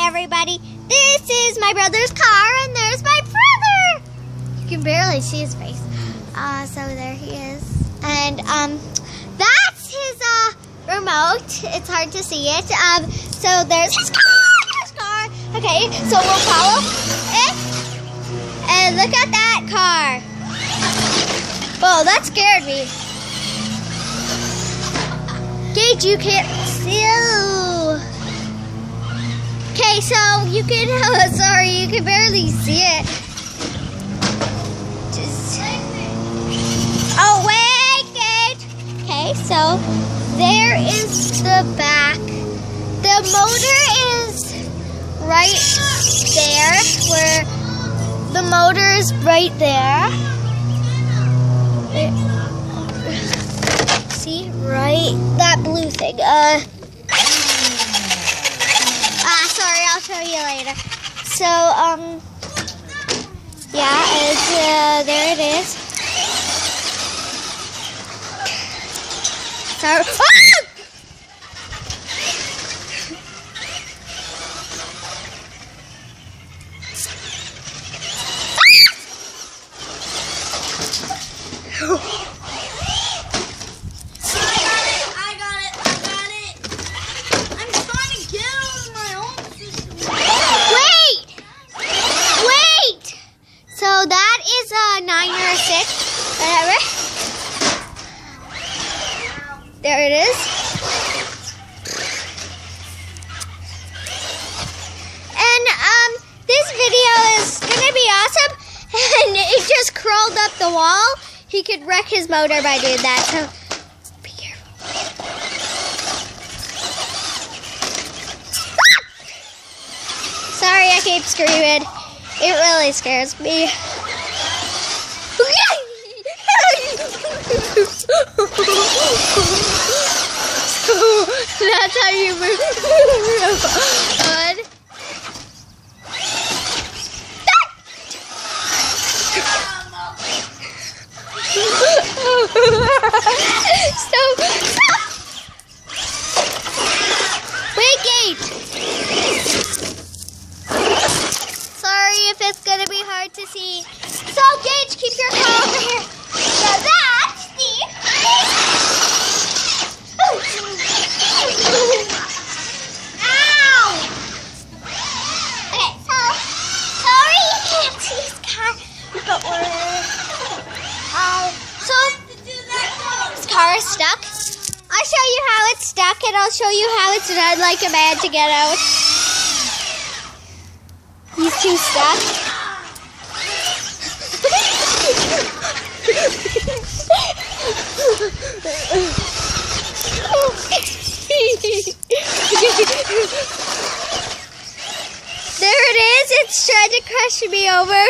everybody. This is my brother's car, and there's my brother. You can barely see his face. So there he is. And that's his remote. It's hard to see it. So there's his car. Okay, so we'll follow it. And look at that car. Whoa, that scared me. Gage, you can't see. Okay, so you can, sorry, you can barely see it. Oh, wait, Gage. Okay, so there is the back. The motor is right there, where the motor is right there. See, right, that blue thing. Sorry, I'll show you later. So, yeah, it's, there it is. Sorry. Ah! So that is a 9 or a 6, whatever. There it is. And this video is gonna be awesome. And it just crawled up the wall. He could wreck his motor by doing that. So be careful. Ah! Sorry, I keep screaming. It really scares me. That's how you move. Stop. Wait, Gage. If it's gonna be hard to see. So Gage, keep your car over here. So that's the Ow! Okay, so sorry you can't see his car, but we're so his car is stuck. I'll show you how it's stuck, and I'll show you how it's run like a man to get out. He's too stuck. There it is. It's trying to crush me over.